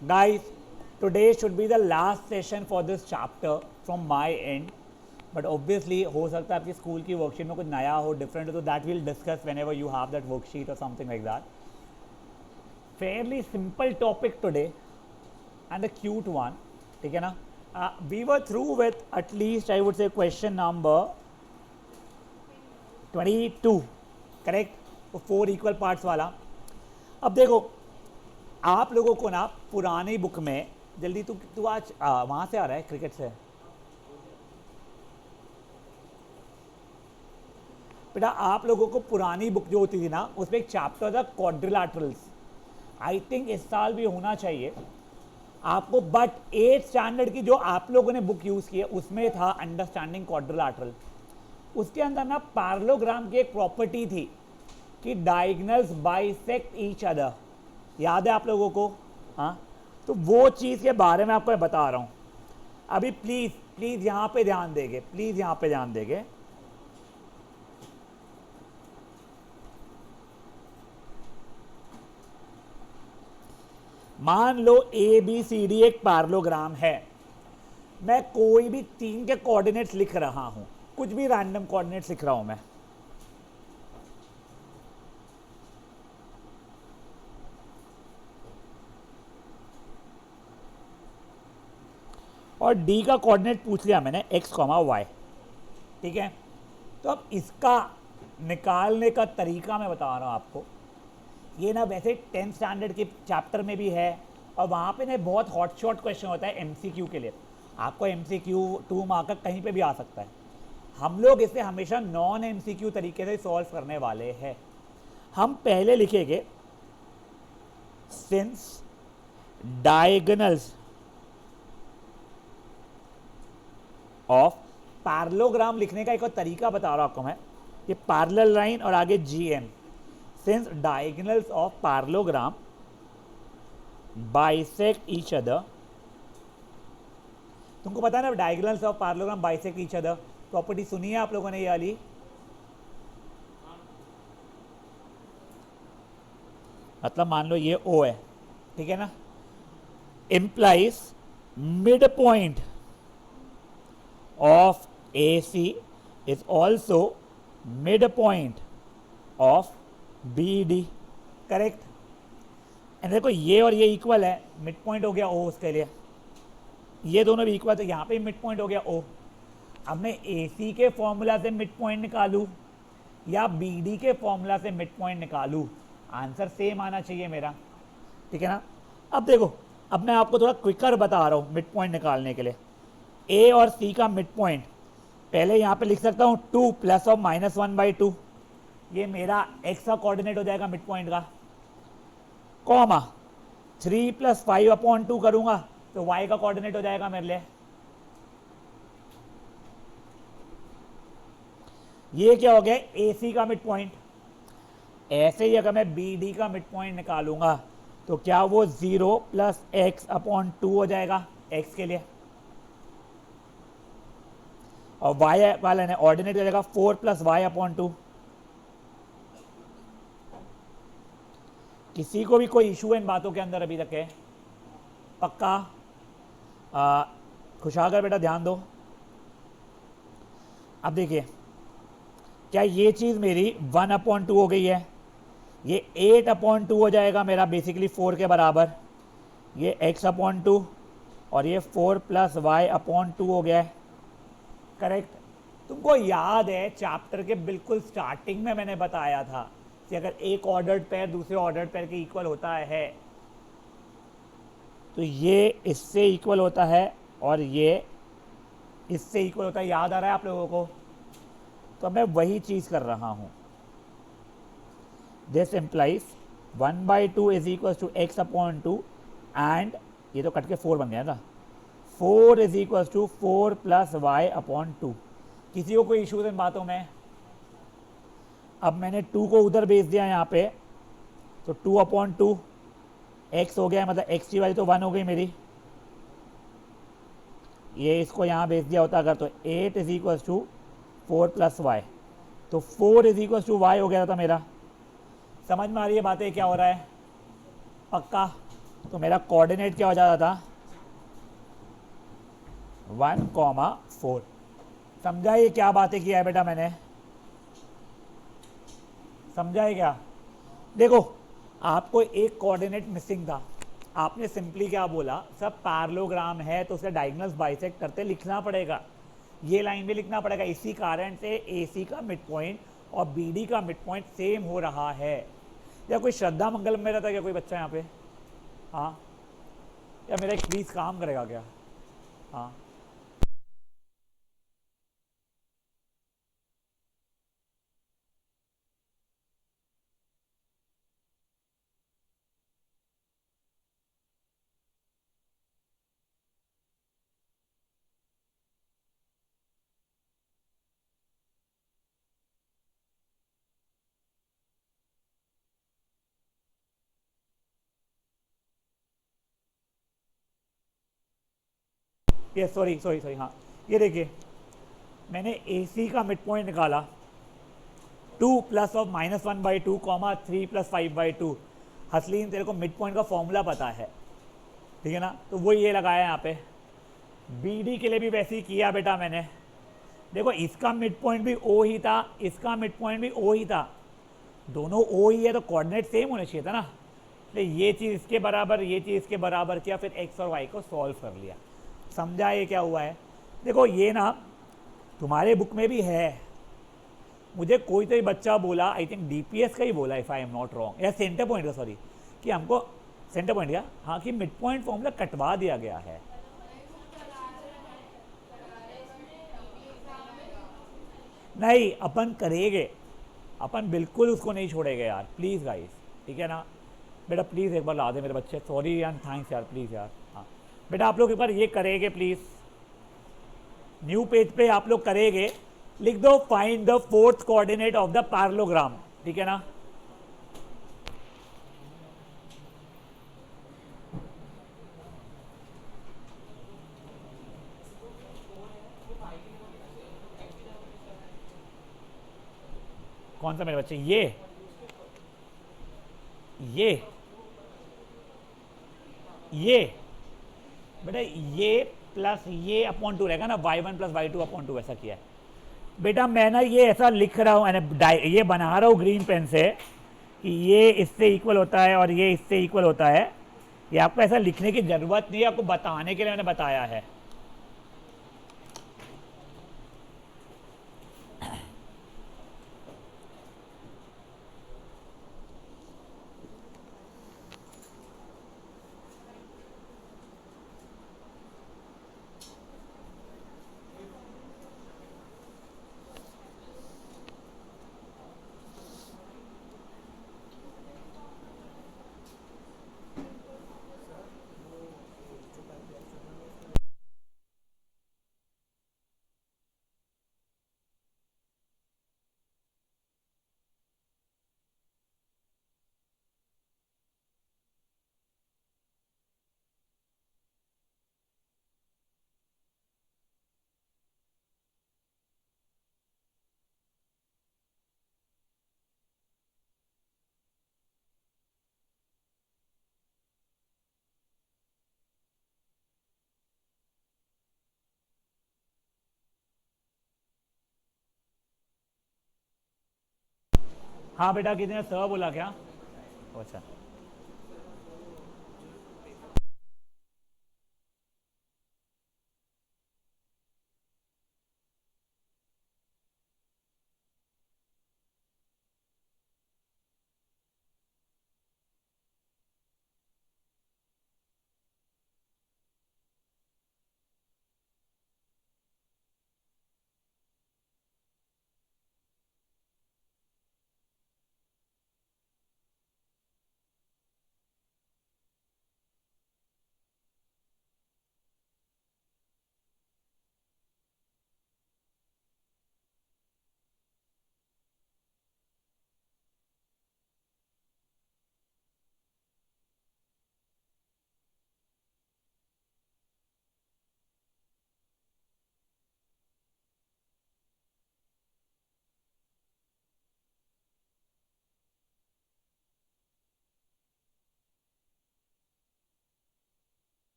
Guys, today should be the last session for this chapter from my end. But obviously हो सकता है आपकी school की worksheet में कुछ नया हो, डिफरेंट हो, तो that will discuss whenever you have that worksheet और something like that. Fairly simple topic today and a cute one. ठीक है ना? We were through with at least I would say question number 22, correct? तो 4 equal parts वाला. अब देखो आप लोगों को ना पुरानी बुक में जल्दी तू आज वहाँ से आ रहा है क्रिकेट से बेटा. आप लोगों को पुरानी बुक जो होती थी ना उसमें एक चैप्टर था क्वाड्रिलैटरल्स. आई थिंक इस साल भी होना चाहिए आपको, बट 8th स्टैंडर्ड की जो आप लोगों ने बुक यूज़ की है उसमें था अंडरस्टैंडिंग क्वाड्रिलैटरल. उसके अंदर ना पैरेललोग्राम की एक प्रॉपर्टी थी कि डायगोनल्स बाइसेक्ट ईच अदर. याद है आप लोगों को? हाँ, तो वो चीज़ के बारे में आपको मैं बता रहा हूँ अभी. प्लीज़ प्लीज़ यहाँ पे ध्यान देंगे, प्लीज़ यहाँ पे ध्यान देंगे. मान लो ए बी सी डी एक पैरेललोग्राम है. मैं कोई भी 3 के कोऑर्डिनेट्स लिख रहा हूँ, कुछ भी रैंडम कोऑर्डिनेट्स लिख रहा हूँ मैं. और डी का कोऑर्डिनेट पूछ लिया मैंने x, y. ठीक है, तो अब इसका निकालने का तरीका मैं बता रहा हूँ आपको. ये ना वैसे 10th स्टैंडर्ड के चैप्टर में भी है और वहाँ पे ना बहुत हॉट शॉट क्वेश्चन होता है एमसीक्यू के लिए. आपको एमसीक्यू 2 मार्क का कहीं पे भी आ सकता है. हम लोग इसे हमेशा नॉन एमसीक्यू तरीके से सॉल्व करने वाले हैं. हम पहले लिखेंगे सिंस डायगोनल्स ऑफ पैरेललोग्राम. लिखने का एक और तरीका बता रहा हूं आपको मैं. ये पैरेलल लाइन और आगे GM. Since diagonals of parallelogram bisect each other. तुमको पता है ना diagonals of parallelogram bisect each other. Property सुनी है आप लोगों ने ये वाली? मतलब मान लो ये O है, ठीक है ना, implies mid point of AC is also midpoint of BD. Correct. And देखो ये और ये इक्वल है, मिड पॉइंट हो गया O उसके लिए. ये दोनों भी इक्वल, तो यहाँ पे मिड पॉइंट हो गया O. अब मैं AC के फॉर्मूला से मिड पॉइंट निकालूँ या BD के फॉर्मूला से मिड पॉइंट निकालूँ, आंसर सेम आना चाहिए मेरा. ठीक है ना? अब देखो, अब मैं आपको थोड़ा क्विकर बता रहा हूँ मिड पॉइंट निकालने के लिए. ए और सी का मिड पॉइंट पहले यहाँ पे लिख सकता हूँ 2 प्लस और -1/2. ये मेरा एक्स का कोऑर्डिनेट हो जाएगा मिड पॉइंट का. कॉमा 3 + 5/2 करूंगा तो वाई का कोऑर्डिनेट हो जाएगा मेरे लिए. ये क्या हो गया? ए सी का मिड पॉइंट. ऐसे ही अगर मैं बी डी का मिड पॉइंट निकालूंगा तो क्या वो 0 + x/2 हो जाएगा x के लिए. और y वाला ने ऑर्डिनेट हो जाएगा 4 + y/2. किसी को भी कोई इशू है इन बातों के अंदर अभी तक है? पक्का? खुशागर बेटा ध्यान दो. अब देखिए, क्या ये चीज़ मेरी 1/2 हो गई है? ये 8/2 हो जाएगा मेरा, बेसिकली 4 के बराबर. ये x/2 और ये 4 + y/2 हो गया है. करेक्ट. तुमको याद है चैप्टर के बिल्कुल स्टार्टिंग में मैंने बताया था कि अगर एक ऑर्डर्ड पेयर दूसरे ऑर्डर्ड पेयर के इक्वल होता है तो ये इससे इक्वल होता है और ये इससे इक्वल होता है. याद आ रहा है आप लोगों को? तो मैं वही चीज़ कर रहा हूँ. This implies 1/2 is equal to x/2 and ये तो कट के 4 बन गया ना. 4 इज इक्वल टू 4 + y/2. किसी को कोई इशू इन बातों में? अब मैंने 2 को उधर भेज दिया यहाँ पे, तो 2/2 x हो गया, मतलब x की वैल्यू तो 1 हो गई मेरी. ये इसको यहाँ भेज दिया होता अगर, तो 8 इज इक्वल टू 4 + y. तो 4 इज इक्वल टू y हो गया था मेरा. समझ में आ रही है बातें क्या हो रहा है? पक्का? तो मेरा कोऑर्डिनेट क्या हो जाता था 1,4। समझा ये क्या बातें किया है बेटा मैंने, समझा है क्या? देखो आपको एक कोऑर्डिनेट मिसिंग था, आपने सिंपली क्या बोला सब पैरेललोग्राम है तो उसे डायगोनल्स बाइसेक्ट करते लिखना पड़ेगा, ये लाइन भी लिखना पड़ेगा। इसी कारण से AC का मिड पॉइंट और BD का मिड पॉइंट सेम हो रहा है। या कोई श्रद्धा मंगलम में रहता है क्या कोई बच्चा यहाँ पे? हाँ, या मेरा एक प्लीज काम करेगा क्या? हाँ, ये सॉरी सॉरी सॉरी, हाँ ये देखिए मैंने AC का मिड पॉइंट निकाला 2 प्लस ऑफ -1/2 कॉमा 3 + 5/2। हसलीन तेरे को मिड पॉइंट का फॉर्मूला पता है, ठीक है ना, तो वो ये लगाया यहाँ पे। BD के लिए भी वैसे ही किया बेटा मैंने। देखो इसका मिड पॉइंट भी O ही था, इसका मिड पॉइंट भी O ही था, दोनों O ही है तो कोऑर्डिनेट सेम होने चाहिए था ना। तो ये चीज़ इसके बराबर, ये चीज़ इसके बराबर किया, फिर X और Y को सॉल्व कर लिया। समझा ये क्या हुआ है? देखो ये ना तुम्हारे बुक में भी है, मुझे कोई तो ही बच्चा बोला, आई थिंक DPS का ही बोला if I am not wrong, या सेंटर पॉइंट का, सॉरी, कि हमको सेंटर पॉइंट का, हाँ, कि मिड पॉइंट फॉर्मूला कटवा दिया गया है। नहीं अपन करेंगे, अपन बिल्कुल उसको नहीं छोड़ेंगे यार, प्लीज़ गाइस, ठीक है ना बेटा, प्लीज़ एक बार ला दे मेरे बच्चे, सॉरी एंड थैंक्स यार, प्लीज़ यार। हाँ बेटा आप लोग एक बार ये करेंगे प्लीज़, न्यू पेज पे आप लोग करेंगे, लिख दो find the fourth coordinate of the parallelogram, ठीक है ना। कौन सा मेरे बच्चे? ये ये बेटा ये प्लस ये अपॉन 2 रहेगा ना, y1 + y2 अपॉन 2, ऐसा किया है बेटा मैं ना, ये ऐसा लिख रहा हूँ, ये बना रहा हूँ ग्रीन पेन से कि ये इससे इक्वल होता है और ये इससे इक्वल होता है। ये आपको ऐसा लिखने की ज़रूरत नहीं है, आपको बताने के लिए मैंने बताया है। हाँ बेटा किसी ने सर बोला क्या? अच्छा,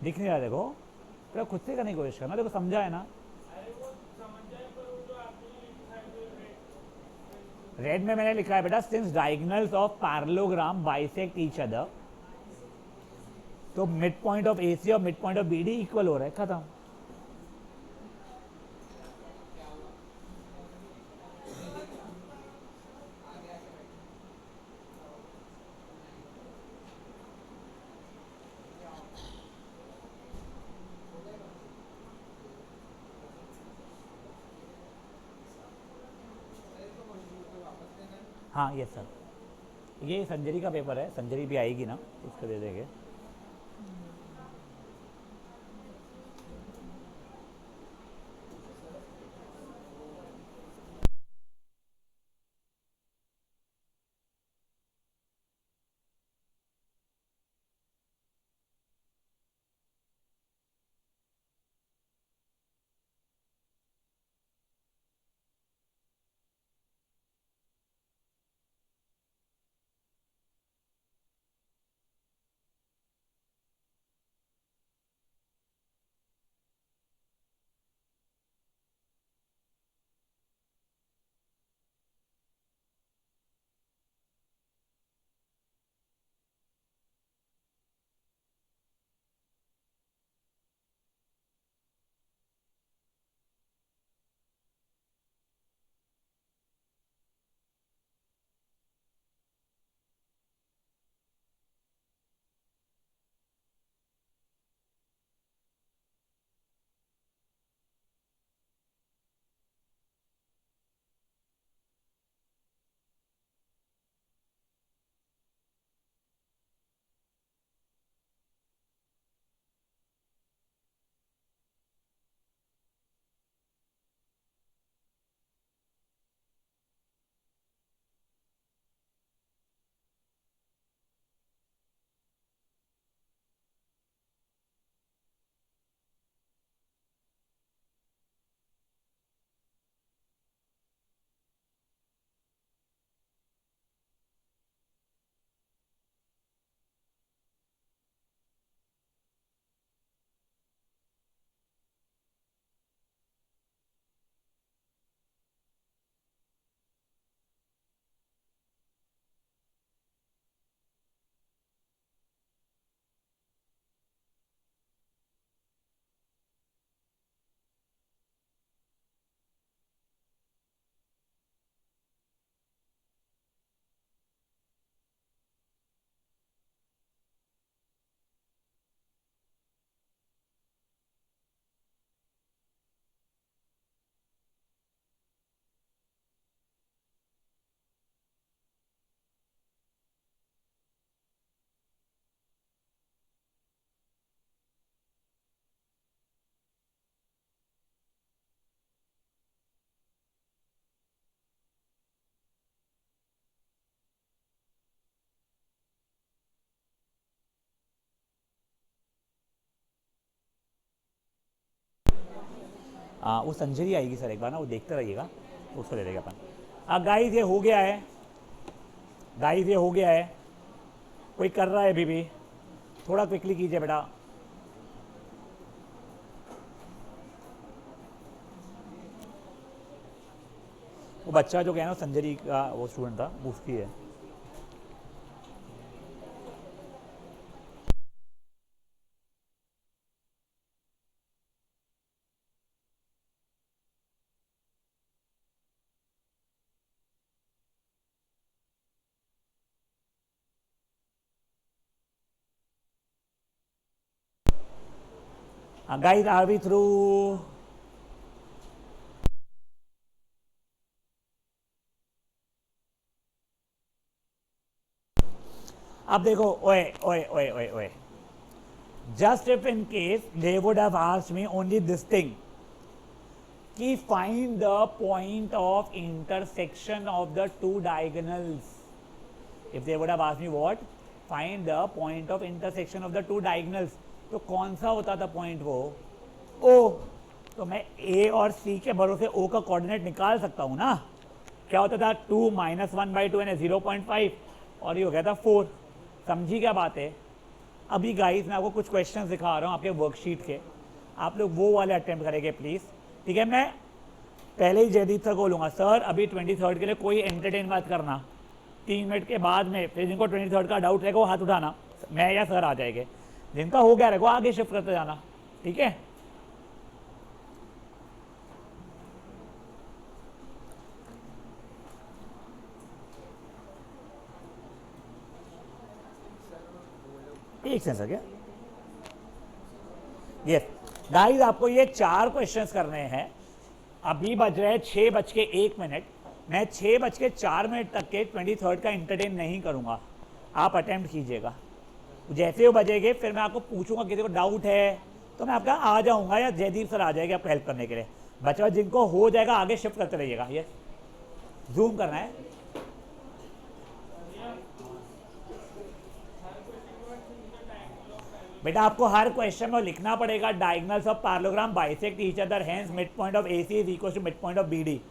दिख नहीं रहा देखो, पूरा खुद से करने की कोशिश करना, देखो समझा है ना। रेड में मैंने लिखा है बेटा, since diagonals of parallelogram bisect each other, तो मिड पॉइंट ऑफ एसी और mid point of BD equal हो रहा है, खत्म। हाँ यस सर, ये संजरी का पेपर है, संजरी भी आएगी ना, इसको दे देंगे। वो संजरी आएगी सर, एक बार ना वो देखते रहिएगा, उसको दे देंगे अपन। अब गाइस ये हो गया है, गाइस ये हो गया है, कोई कर रहा है अभी भी, थोड़ा क्विकली कीजिए बेटा। वो बच्चा जो गया ना संजरी का, वो स्टूडेंट था, उसकी है। Guys are we through? अब देखो, ओए ओए ओए ओए ओए, just if in case they would have asked me only this thing कि find the point of intersection of the two diagonals, if they would have asked me what, find the point of intersection of the two diagonals, तो कौन सा होता था point? वो ओ, तो मैं ए और सी के भरोसे ओ का कोऑर्डिनेट निकाल सकता हूं ना। क्या होता था, 2 - 1/2 यानी 0.5, और ये हो गया था 4। समझी क्या बात है? अभी गाइस मैं आपको कुछ क्वेश्चन दिखा रहा हूँ आपके वर्कशीट के, आप लोग वो वाले अटेम्प्ट करेंगे प्लीज़, ठीक है। मैं पहले ही जयदीप सर को बोलूँगा, सर अभी 23rd के लिए कोई एंटरटेन मत करना, 3 मिनट के बाद में फिर जिनको 23rd का डाउट रहेगा वो हाथ उठाना, मैं या सर आ जाएंगे, जिनका हो गया रहेगा आगे शिफ्ट करते जाना, ठीक है। एक सेंस है क्या? यस गाइस, आपको ये 4 क्वेश्चंस करने हैं। अभी बज रहे हैं 6:01। मैं 6:04 तक के 23rd का एंटरटेन नहीं करूंगा, आप अटेम्प्ट कीजिएगा। जैसे वो बजेंगे फिर मैं आपको पूछूंगा, किसी को डाउट है तो मैं आपका आ जाऊंगा या जयदीप सर आ जाएंगे आपको हेल्प करने के लिए। बच्चा जिनको हो जाएगा आगे शिफ्ट करते रहिएगा। ये जूम करना है। बेटा आपको हर क्वेश्चन में लिखना पड़ेगा diagonals of parallelogram bisect each other, hence mid point of AC is equal to mid point of BD.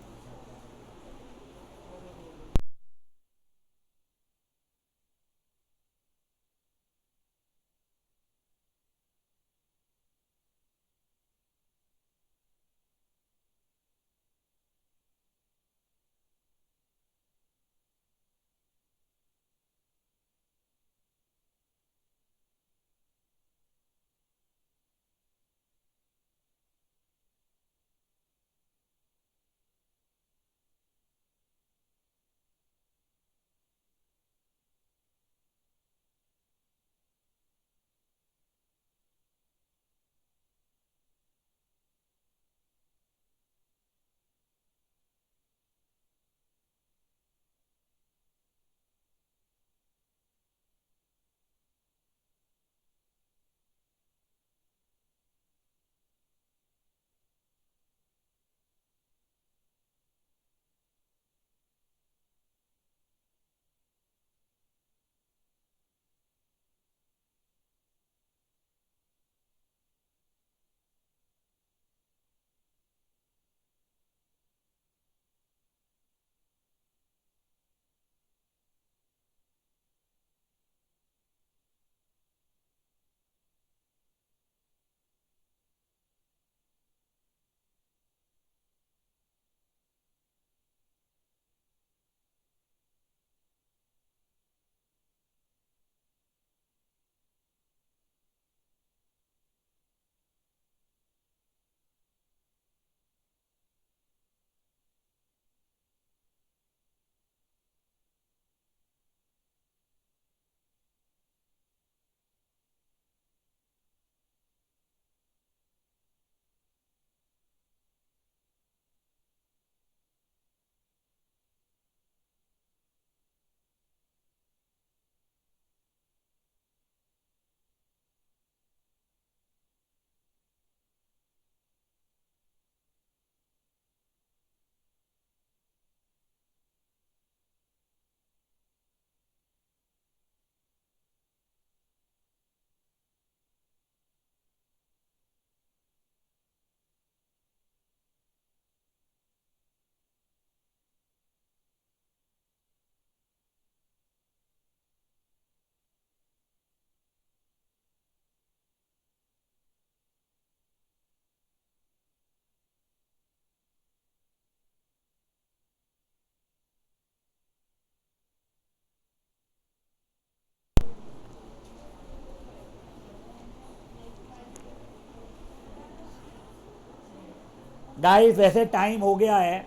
Guys वैसे टाइम हो गया है,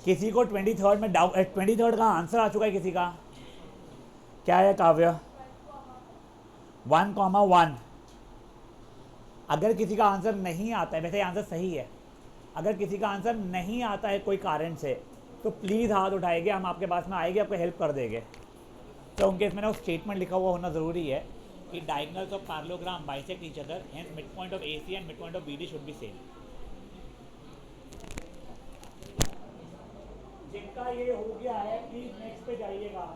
किसी को 23rd में डाउट, 23rd का आंसर आ चुका है किसी का? क्या है काव्य? 1,1। अगर किसी का आंसर नहीं आता है, वैसे आंसर सही है, अगर किसी का आंसर नहीं आता है कोई कारण से तो प्लीज़ हाथ उठाएंगे, हम आपके पास में आएंगे, आपको हेल्प कर देंगे। तो उनके इसमें ना वो स्टेटमेंट लिखा हुआ होना ज़रूरी है कि diagonals of parallelogram bisect each other, hence mid point of AC and mid point of BD should be same. जिनका ये हो गया है प्लीज़ नेक्स्ट पे जाइएगा।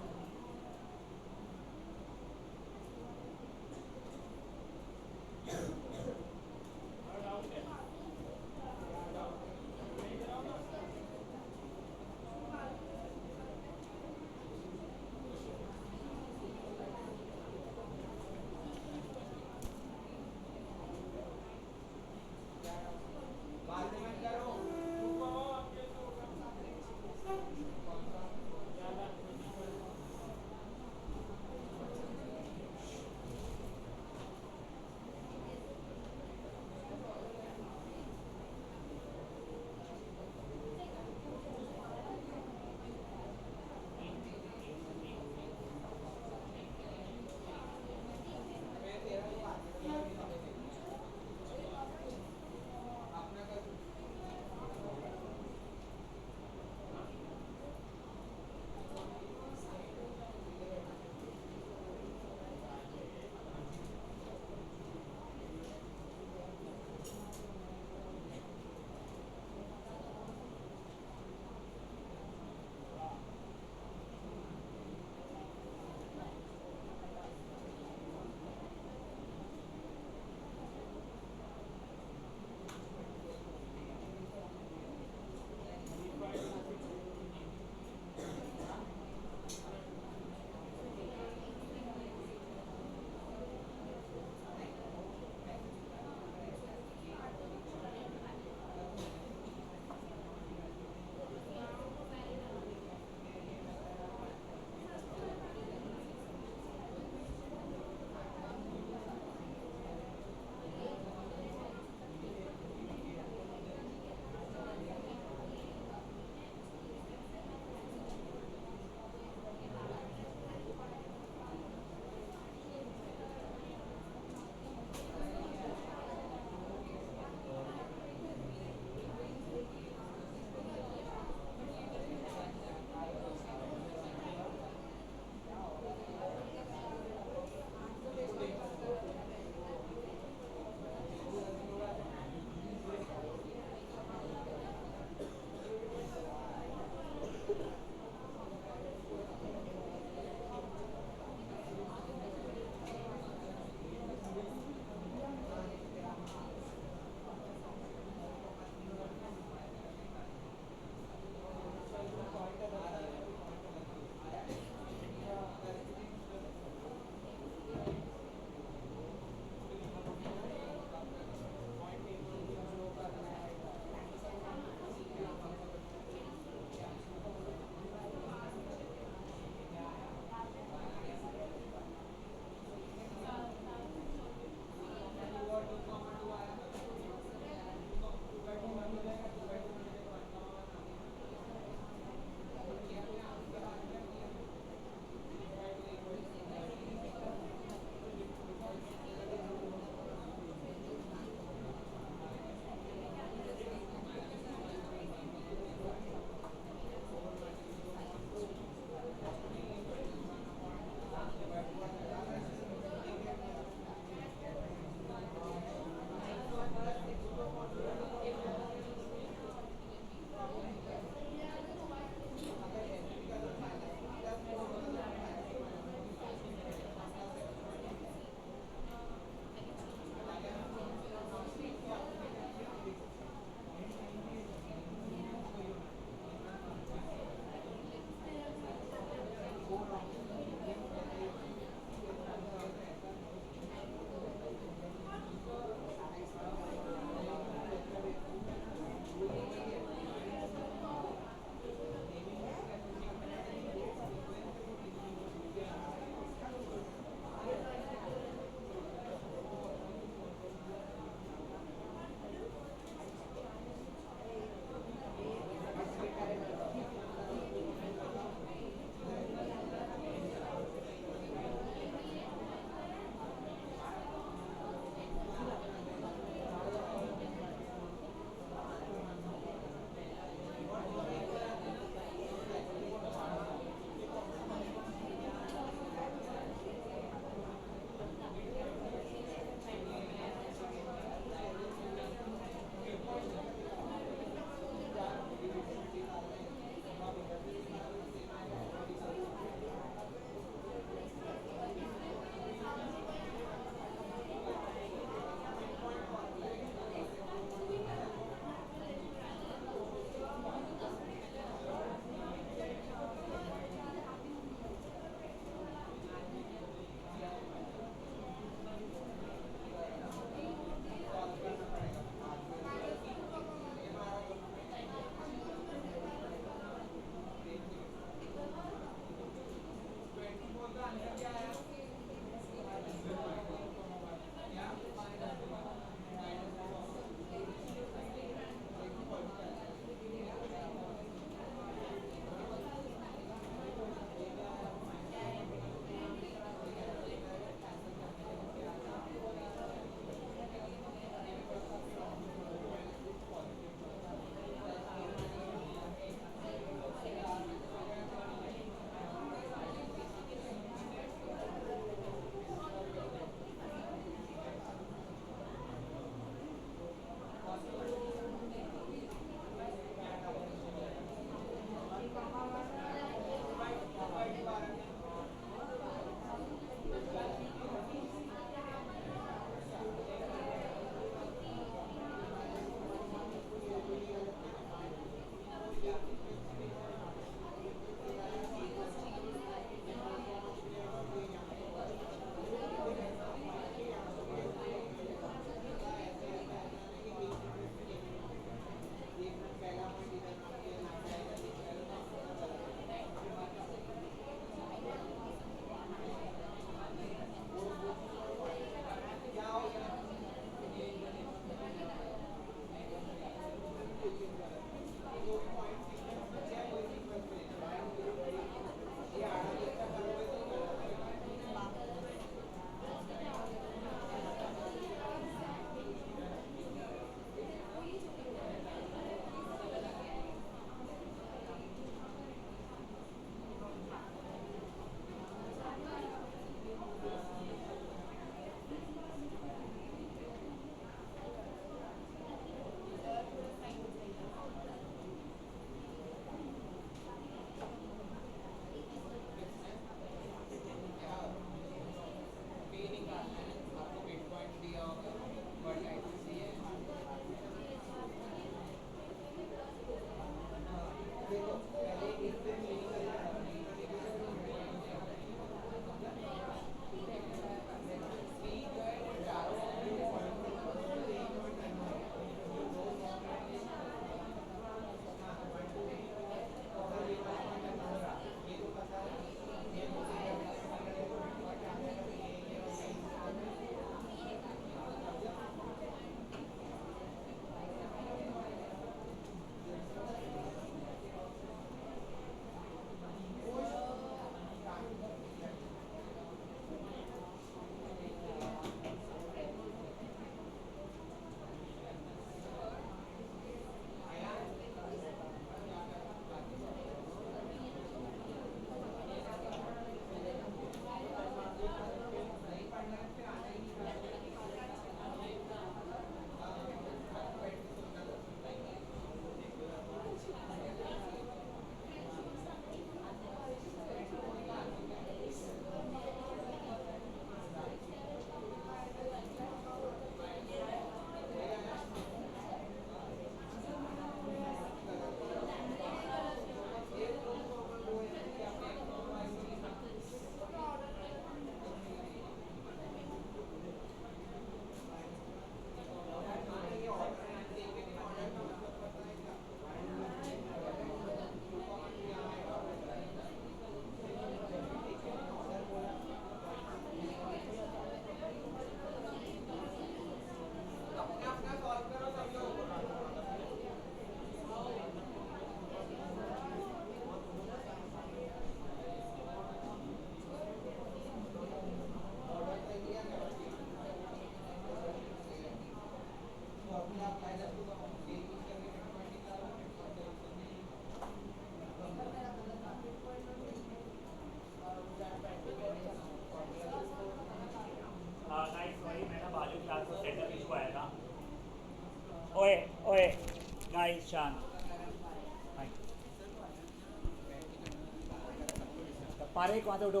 पारेख वहाँ से उठो,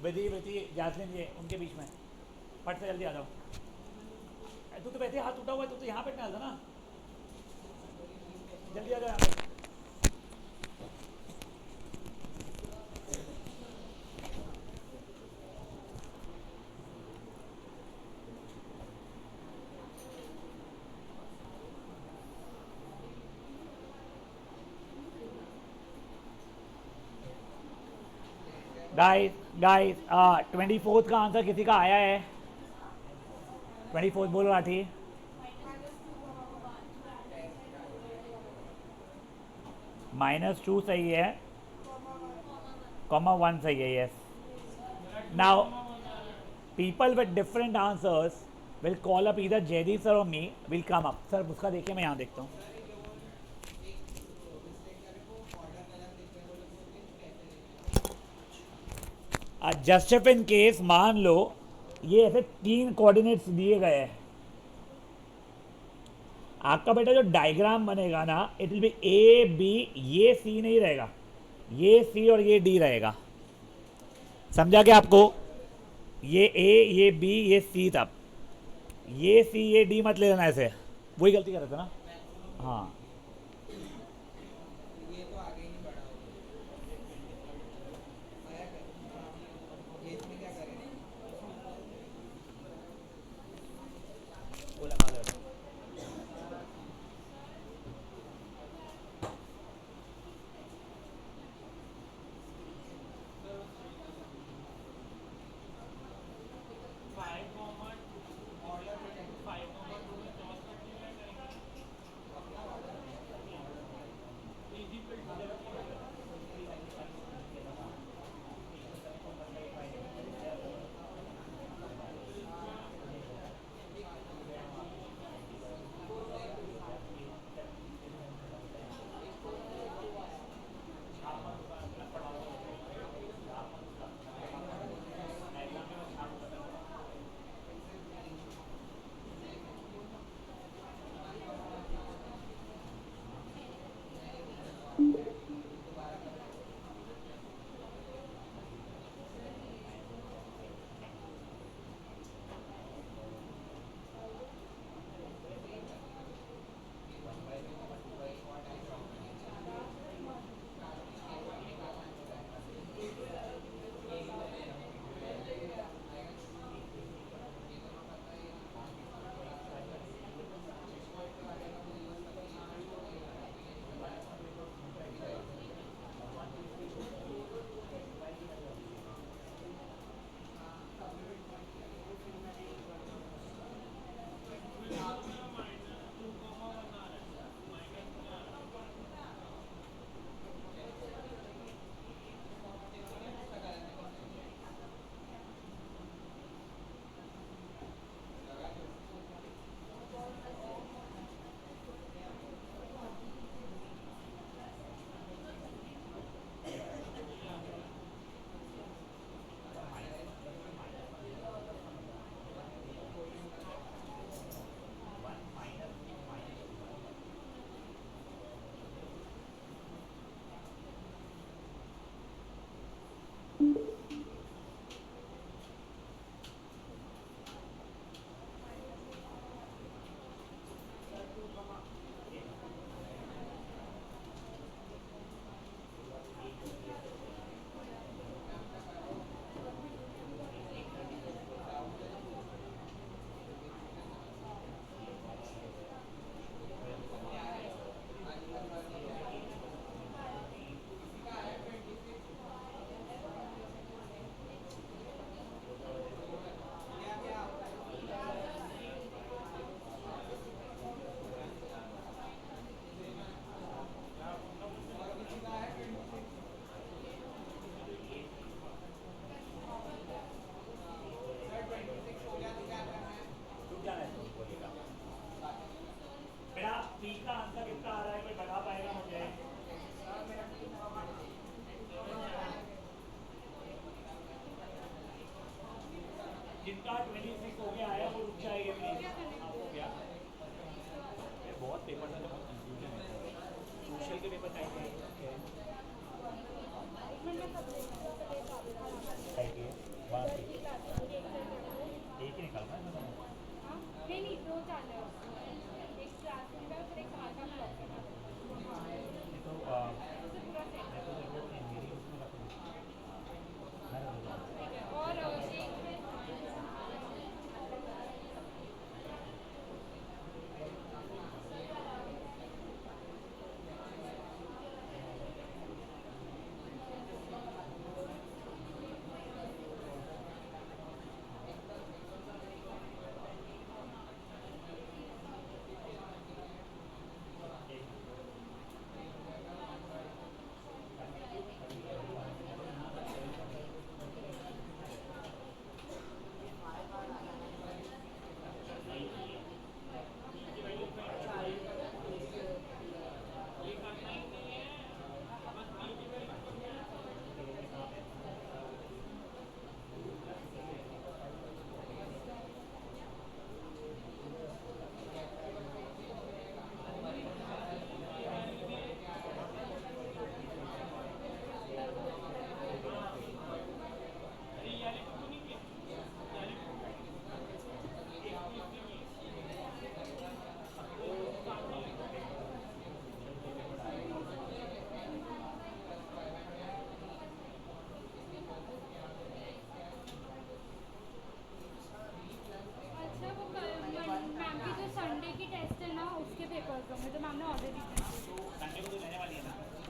विधि विधि जैस्मिन ये उनके बीच में, फट से जल्दी आ जाओ। तू तो वैसे हाथ उठा हुआ है, तू तो यहाँ पे डाल दो ना, जल्दी आ जाओ यहाँ पे। गाइस गाइस 24th का आंसर किसी का आया है? 24th बोलो राठी। -2 सही है, -1 सही है, yes. Now people with different answers will call up either Jaydeep sir और me, will come up. Sir उसका देखिए, मैं यहाँ देखता हूँ। जस्ट इन केस मान लो ये ऐसे 3 कोऑर्डिनेट्स दिए गए हैं, आपका बेटा जो डायग्राम बनेगा ना, it will be A B, ये सी नहीं रहेगा, ये सी और ये डी रहेगा। समझा क्या आपको? ये ए ये बी ये सी, तब ये सी ये डी मत ले लेना ऐसे, वही गलती कर रहे थे ना। हाँ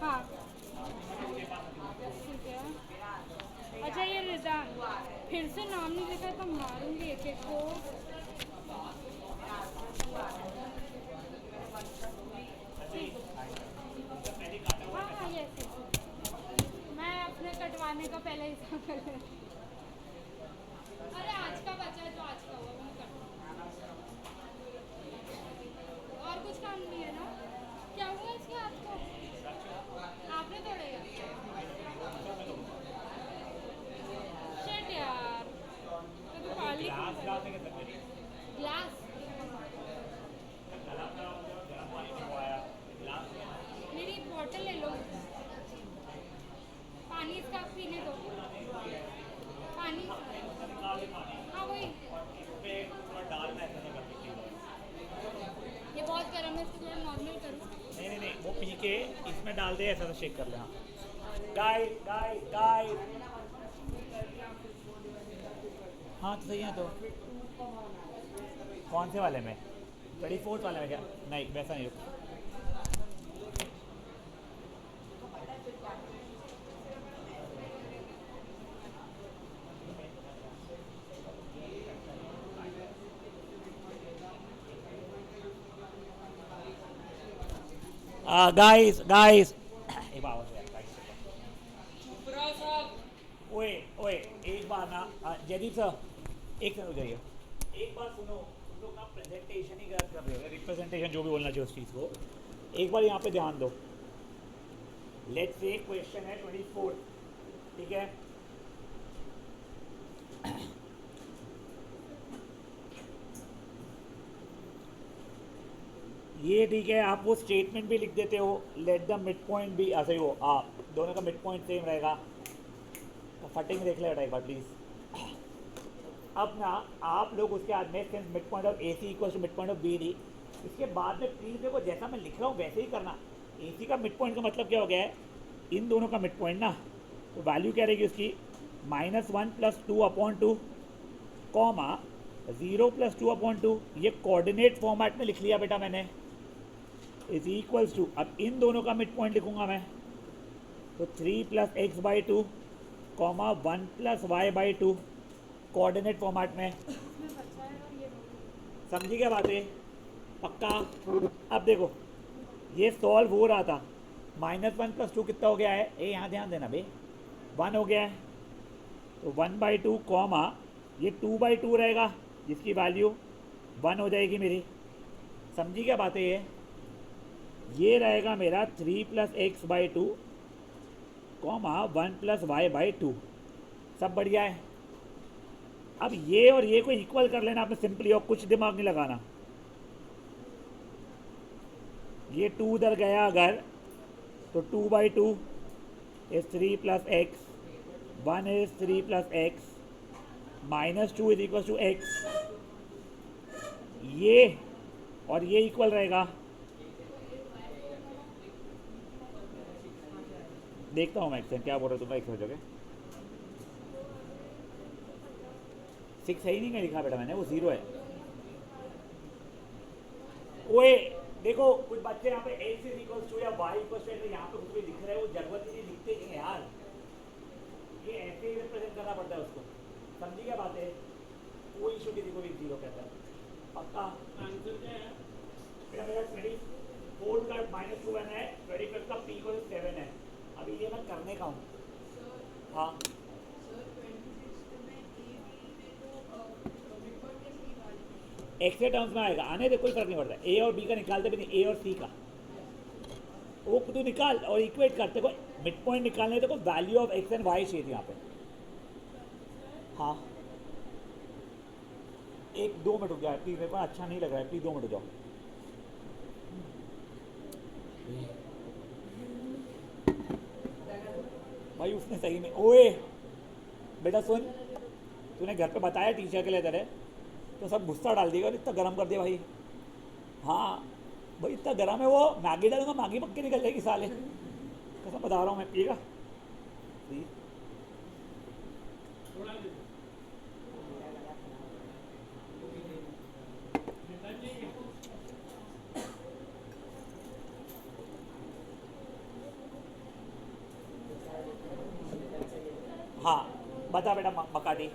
हाँ ठीक है। अच्छा ये रिजान फिर से नाम नहीं लिखा तो मारूंगी एक एक को। हाँ हाँ यस मैं अपने कटवाने का पहले हिसाब कर लेती। अरे आज का बचा है जो आज का हुआ वो मैं कर दूँ। और कुछ काम नहीं है ना? क्या हुआ इसके हाथ को? आपने तोड़ेगा? शिट यार तो खाली ग्लास मेरी बॉटल ले लो पानी इसका पीने दो पानी हाँ वही ये बहुत गर्म है इसको थोड़ा नॉर्मल करो। नहीं नहीं नहीं, वो पी के इसमें डाल दे, ऐसा शेक कर ले। हाँ गाइस गाइस गाइस, हाँ तो सही है। तो कौन से वाले में? 24th वाले में क्या? नहीं वैसा नहीं। गाइस गाइस एक बार आवाज यार, guys। ओए ओए एक बार ना, जयदीप सर एक सेकंड हो जाइए। एक बार सुनो, तुम लोग ना प्रेजेंटेशन ही गलत कर रहे हो, रिप्रेजेंटेशन जो भी बोलना चाहिए उस चीज़ को एक बार यहाँ पे ध्यान दो। लेट्स से क्वेश्चन है 24, ठीक है? ये ठीक है, आप वो स्टेटमेंट भी लिख देते हो, लेट द मिड पॉइंट भी ऐसे ही हो, आप दोनों का मिड पॉइंट सेम रहेगा। तो फटिंग देख ले बेटा एक बार प्लीज़। अब ना आप लोग उसके बाद में since mid point of A C equal to mid point of B D, इसके बाद में प्लीज़ देखो जैसा मैं लिख रहा हूँ वैसे ही करना। ए सी का मिड पॉइंट का मतलब क्या हो गया है? इन दोनों का मिड पॉइंट ना, तो वैल्यू क्या रहेगी उसकी? -1 + 2/2 कॉमा 0 + 2/2। ये कोऑर्डिनेट फॉर्मेट में लिख लिया बेटा मैंने, इज इक्वल्स टू, अब इन दोनों का मिड पॉइंट लिखूंगा मैं, तो 3 + x/2 comma 1 + y/2 coordinate format में। इसमें बचा है और ये समझी क्या बात है? पक्का? अब देखो ये सॉल्व हो रहा था, -1 + 2 कितना हो गया है? ए यहाँ ध्यान देना बे, 1 हो गया है। तो 1/2 कॉमा ये 2/2 रहेगा जिसकी वैल्यू 1 हो जाएगी मेरी। समझी क्या बात है? ये रहेगा मेरा 3 + x/2 कॉमा 1 + y/2। सब बढ़िया है। अब ये और ये को इक्वल कर लेना आपने सिंपली, और कुछ दिमाग नहीं लगाना। ये 2 उधर गया अगर, तो 2/2 is 3 + x, 1 is 3 + x, -2 is equal to x। ये और ये इक्वल रहेगा, देखता हूँ मैं एक्शन क्या बोल रहे हो तुम, एक हो जाओगे। 6 है ही नहीं, क्या लिखा बेटा मैंने? वो 0 है। ओए देखो कुछ बच्चे यहाँ पे x इज इक्वल टू या y इक्वल टू यहाँ पे कुछ भी लिख रहे हैं, वो जरूरत ही नहीं, लिखते नहीं है यार। ये ऐसे ही रिप्रेजेंट करना पड़ता है उसको। समझी क्या बात है? कोई इशू किसी को भी 0 कहता है। पक्का आंसर क्या है? मेरा 24 का -2 है, 25 का p को 7 है। अभी ये मैं करने का हूँ। हाँ एक्स के टर्म्स में आएगा, आने दे, कोई फर्क नहीं पड़ता। ए और बी का निकालते भी नहीं, ए और सी का वो तू निकाल और इक्वेट करते को मिड पॉइंट निकालने तो value of X and Y चाहिए थी यहाँ पे। हाँ 1-2 मिनट रुक जाए प्लीज़, मेरे को अच्छा नहीं लग रहा है, प्लीज़ 2 मिनट हो जाओ। भाई उसने सही में, ओए बेटा सुन, तूने घर पे बताया टीचर के लिए तेरे, तो सब गुस्सा डाल दिएगा और इतना गर्म कर दिया भाई। हाँ भाई इतना गर्म है, वो मैगी डालूंगा, मैगी पक के निकल जाएगी साले, कसम बता रहा हूँ मैं। पिएगा प्लीज? हाँ बता बेटा मकाटी।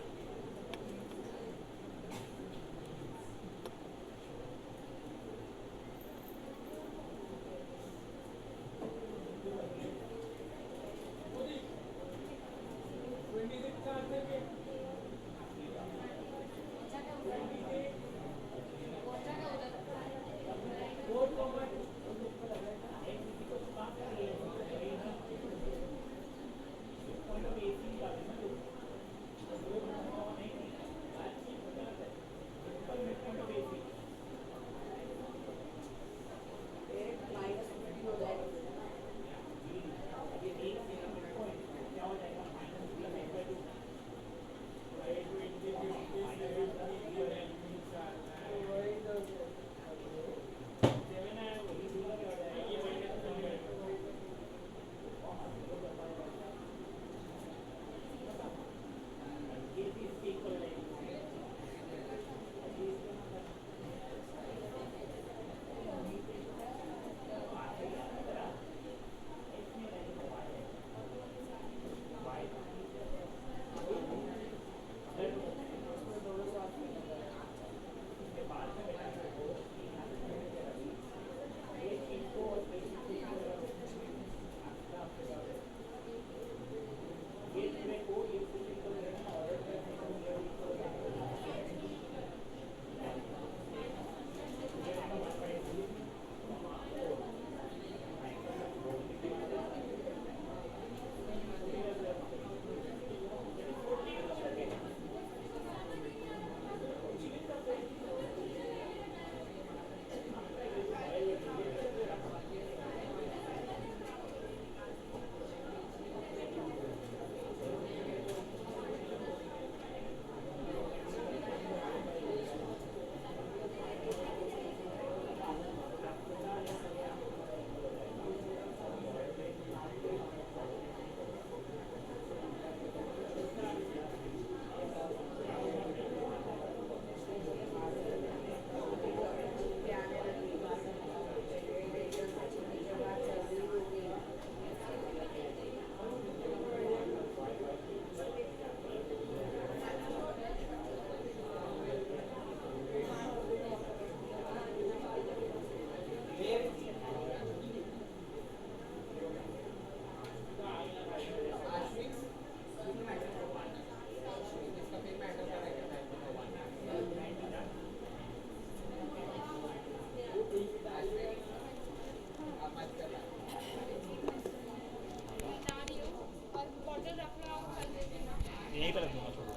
यहीं पे रख दूंगा छोड़ो।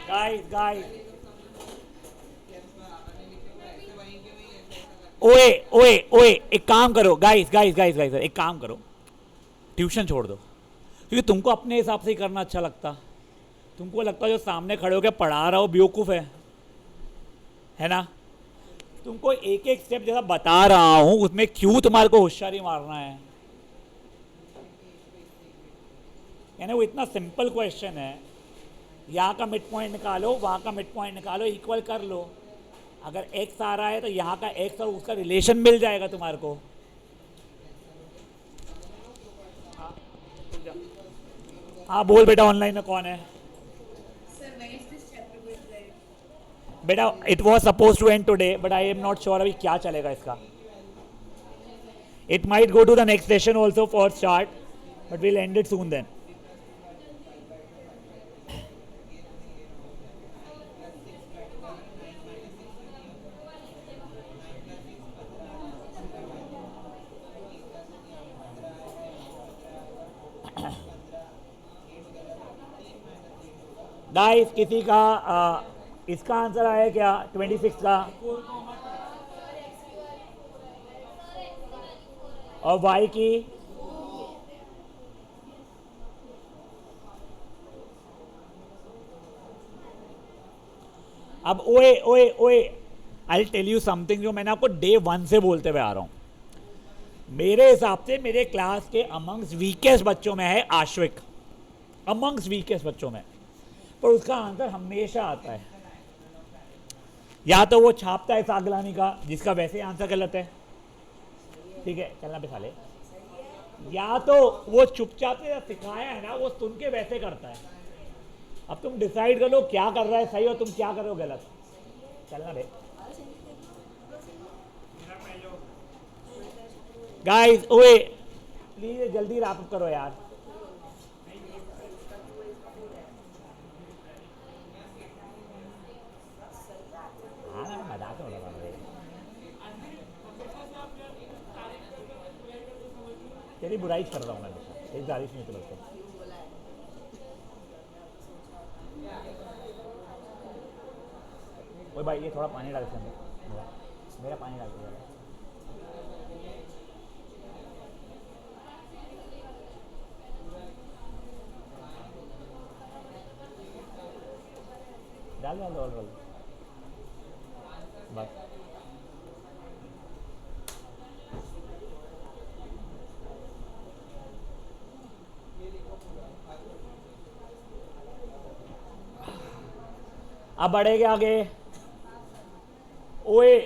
गाइस ओए ओए ओए एक काम करो गाइस एक काम करो, ट्यूशन छोड़ दो, क्योंकि तुमको अपने हिसाब से ही करना अच्छा लगता। तुमको लगता है जो सामने खड़े होकर पढ़ा रहा हो बेवकूफ़ है ना। तुमको एक एक स्टेप जैसा बता रहा हूं उसमें क्यों तुम्हारे को होशियारी मारना है। यानी वो इतना सिंपल क्वेश्चन है, यहाँ का मिड पॉइंट निकालो वहाँ का मिड पॉइंट निकालो, इक्वल कर लो। अगर एक्स आ रहा है तो यहाँ का एक्स और उसका रिलेशन मिल जाएगा तुम्हारे को। हाँ बोल बेटा, ऑनलाइन में कौन है बेटा? It was suppose to end today but I am not sure अभी क्या चलेगा इसका। It might go to the next session also for start but will end it soon then. Guys किसी का इसका आंसर आया क्या 26 का? और y की? अब ओए ओए ओए आई टेल यू समथिंग जो मैंने आपको डे 1 से बोलते हुए आ रहा हूं। मेरे हिसाब से मेरे क्लास के अमंग्स वीकेस्ट बच्चों में है आश्विक, अमंग्स वीकेस्ट बच्चों में, पर उसका आंसर हमेशा आता है। या तो वो छापता है सागलानी का जिसका वैसे आंसर गलत है, ठीक है चलना पे साले, या तो वो चुपचाप से सिखाया है ना वो सुन के वैसे करता है। अब तुम डिसाइड कर लो क्या कर रहा है सही और तुम क्या कर रहे हो गलत। चलना रे गाइस, ओए प्लीज जल्दी रैप अप करो यार। हाँ ना, मैं मजाक में लगा रहा हूँ। तेरी बुराई कर रहा हूँ मैं बेटा, तेरी तारीफ नहीं करता। ओए भाई ये थोड़ा पानी डाल इसके अंदर, मेरा पानी डाल के जरा। डाल डाल डाल डाल बस। अब बढ़ेंगे आगे। ओए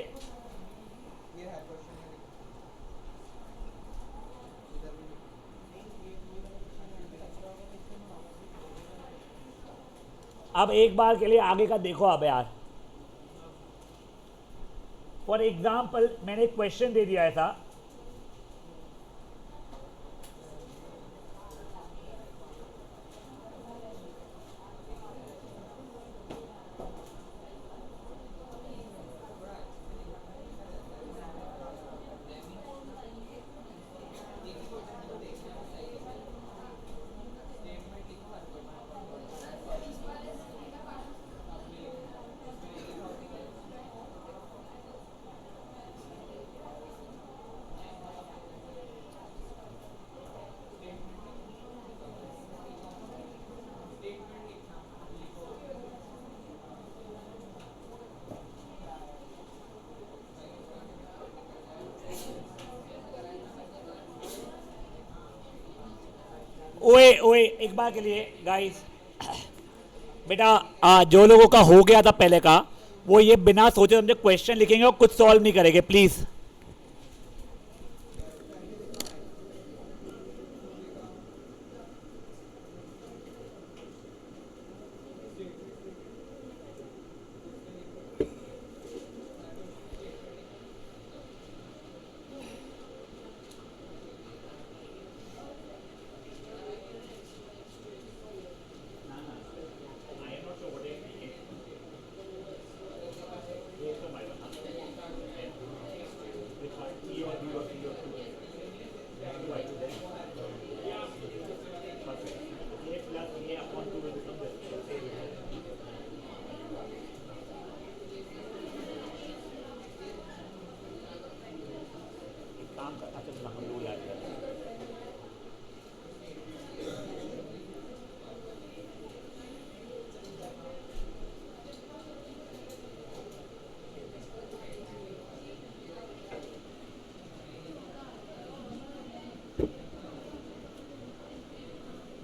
अब एक बार के लिए आगे का देखो। अब यार फॉर एग्जाम्पल मैंने एक क्वेश्चन दे दिया ऐसा, ओए ओए एक बार के लिए गाइस बेटा, जो लोगों का हो गया था पहले का वो ये बिना सोचे समझे क्वेश्चन लिखेंगे और कुछ सॉल्व नहीं करेंगे प्लीज।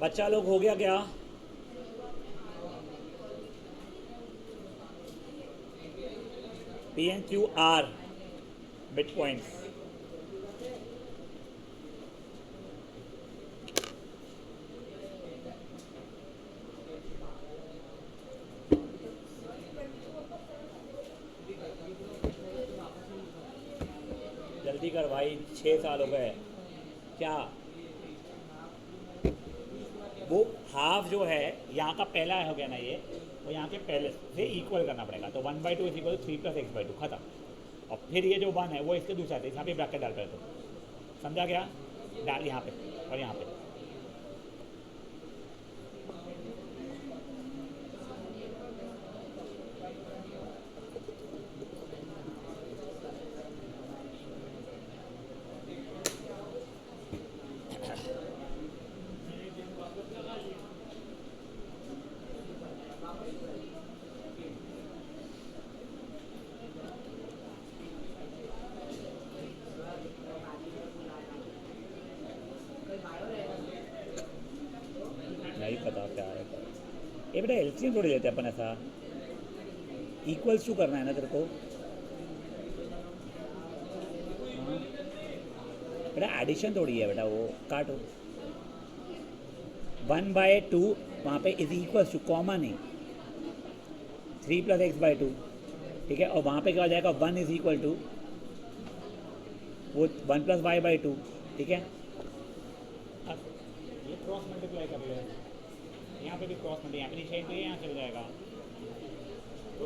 बच्चा लोग हो गया क्या? P N Q R bit points. जल्दी कर भाई, 6 साल हो गए क्या? वो हाफ जो है यहाँ का पहला हो गया ना ये, वो यहाँ के पहले से इक्वल करना पड़ेगा। तो 1/2 इज इक्वल 3 + x/2 खत्म। और फिर ये जो 1 है वो इसके दूसरा था, यहाँ पे ब्रैकेट डाल पड़े। तो समझा गया? डाल यहाँ पे और यहाँ पे। नहीं पता क्या है ये बेटा, एलसीएम थोड़ी लेते अपन ऐसा। इक्वल्स टू करना है ना तेरे को। बेटा एडिशन थोड़ी है बेटा, वो काटो 1/2 वहाँ पे इज इक्वल टू कॉमा नहीं 3 + x/2, ठीक है। और वहाँ पे क्या हो जाएगा 1 इज इक्वल टू वो 1 + y/2, ठीक है। अब ये क्रॉस मल्टीप्लाई कर ले, यहाँ पे भी क्रॉस मल्टीप्लाई, यहाँ पे नहीं चाहिए तो ये यहाँ चल जाएगा। तो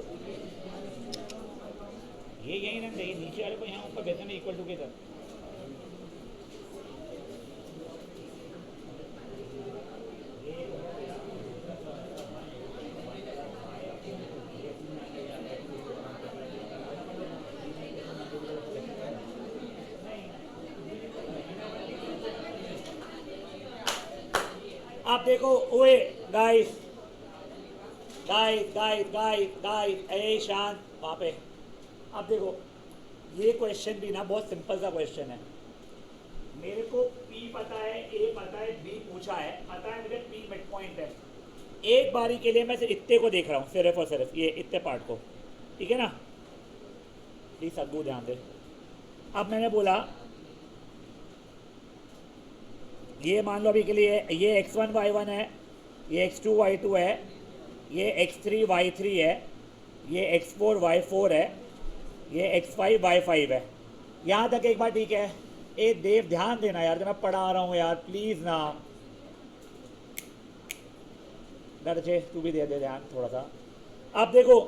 ये यही रहना चाहिए, नीचे वाले को यहाँ ऊपर भेजना नहीं इक्वल टू के तरफ। आप देखो ओए guys guys guys guys guys, ए शांत वहाँ पे। आप देखो ये क्वेश्चन भी ना बहुत सिंपल सा क्वेश्चन है। मेरे को P पता है, A पता है, B पूछा है, पता है मुझे P मिड पॉइंट है। एक बारी के लिए मैं सिर्फ इतने को देख रहा हूँ, सिर्फ और सिर्फ ये इतने पार्ट को, ठीक है ना। प्लीज सद्गु ध्यान दे। अब मैंने बोला ये मान लो अभी के लिए ये x1 y1 है, ये x2 y2 है, ये x3 y3 है, ये x4 y4 है, ये x5 y5 है। यहाँ तक एक बार ठीक है। ए देव ध्यान देना यार, जब मैं पढ़ा रहा हूँ यार प्लीज ना। दर्जे तू भी दे दे ध्यान थोड़ा सा। अब देखो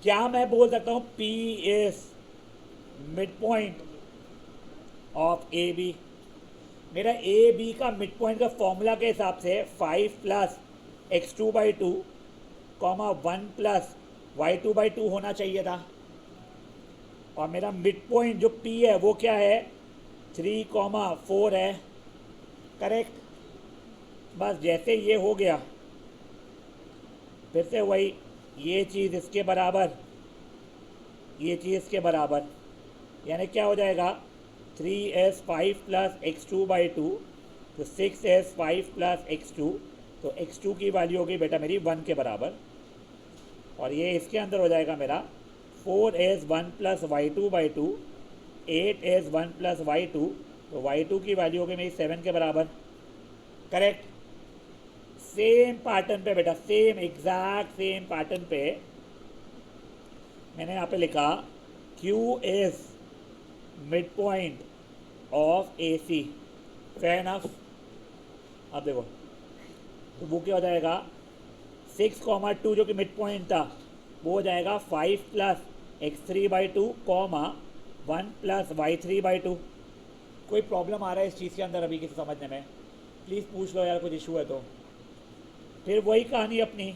क्या मैं बोल सकता हूँ P is mid point of A B. मेरा ए बी का मिड पॉइंट का फॉर्मूला के हिसाब से 5 + x2/2 कॉमा 1 + y2/2 होना चाहिए था। और मेरा मिड पॉइंट जो P है वो क्या है 3,4 है, करेक्ट। बस जैसे ये हो गया फिर से वही, ये चीज़ इसके बराबर, ये चीज़ इसके बराबर, यानी क्या हो जाएगा 3s 5 + x2/2 तो 6s 5 + x2, तो x2 की वैल्यू होगी बेटा मेरी 1 के बराबर। और ये इसके अंदर हो जाएगा मेरा 4s 1 + y2/2, 8s 1 + y2, तो y2 की वैल्यू होगी मेरी 7 के बराबर, करेक्ट। सेम पैटर्न पे बेटा, सेम एग्जैक्ट सेम पैटर्न पे मैंने यहाँ पे लिखा Q is mid point of A C, fair enough. अब देखो तो वो क्या हो जाएगा 6,2 जो कि मिड पॉइंट था वो हो जाएगा 5 + x3/2 कॉमा 1 + y3/2। कोई प्रॉब्लम आ रहा है इस चीज़ के अंदर अभी किसी समझने में? प्लीज़ पूछ लो यार, कुछ इशू है तो। फिर वही कहानी अपनी,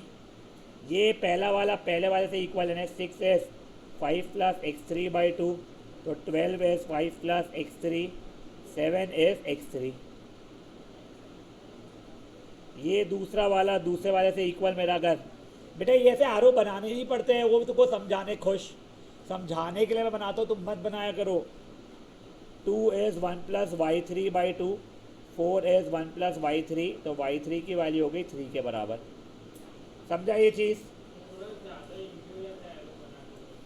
ये पहला वाला पहले वाले से इक्वल है, 6s 5 + x3/2 तो 12s 5 + x3, 7s x3। ये दूसरा वाला दूसरे वाले से इक्वल मेरा, अगर बेटा ये ऐसे आरो बनाने ही पड़ते हैं, वो भी तुमको समझाने समझाने के लिए मैं बनाता हूँ, तुम मत बनाया करो। 2s 1 + y3/2, 4s 1 + y3, तो y3 की वैल्यू हो गई 3 के बराबर। समझा ये चीज़?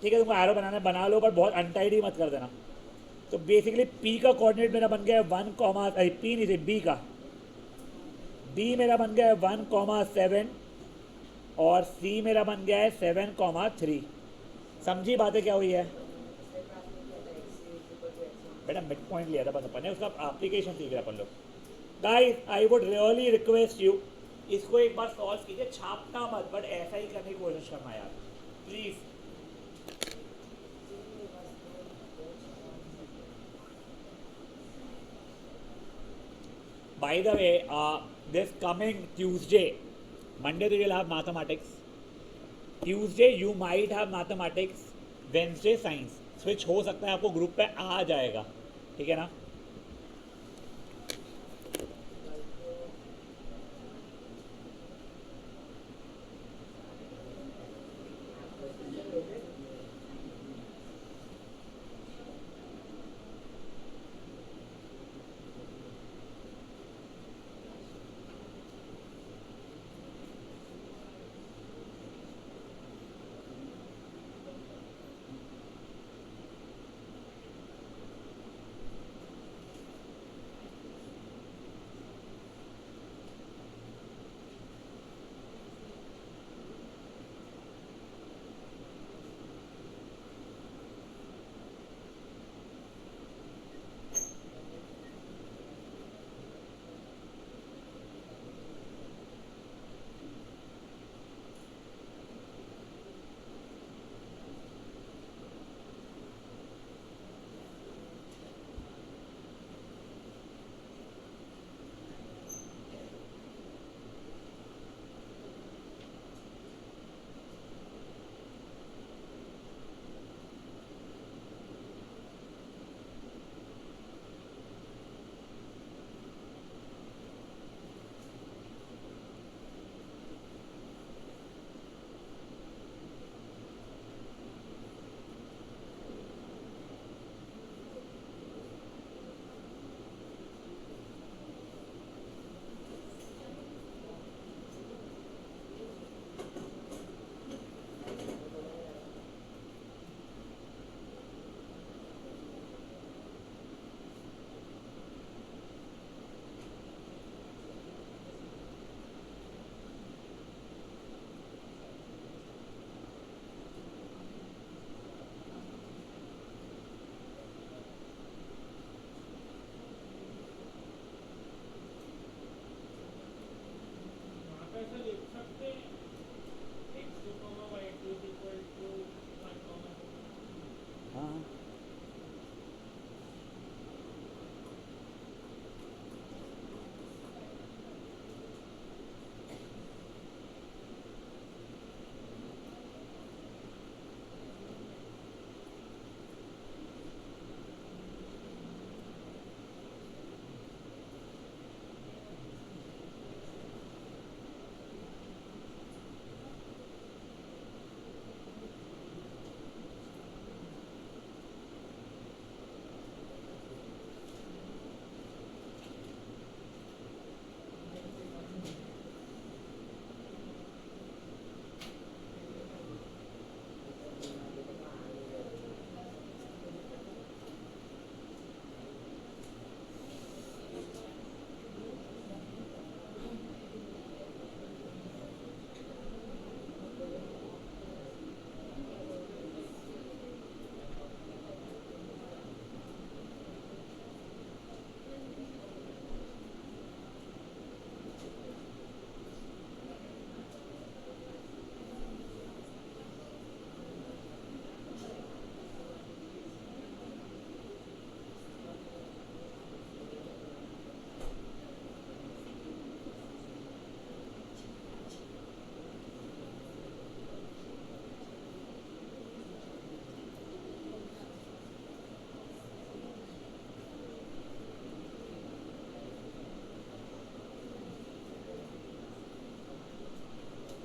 ठीक है, तुमको एरो बनाना बना लो, पर बहुत अनटाइडी मत कर देना। तो बेसिकली P का कोऑर्डिनेट मेरा बन गया है 1, P नहीं थे B का, B मेरा बन गया है 1,7 और C मेरा बन गया है 7,3। समझी बातें क्या हुई है बेटा? मिड पॉइंट लिया था बस अपन ने, उसका एप्लीकेशन सीख रहे अपन लोग। Guys I would really request you, इसको एक बार सॉल्व कीजिए, छापना मत, बट ऐसा ही करने की कोशिश करना यार please. By the way, this coming Tuesday, Monday you will have mathematics, Tuesday you might have mathematics, Wednesday science। Switch हो सकता है, आपको ग्रुप पे आ जाएगा, ठीक है ना।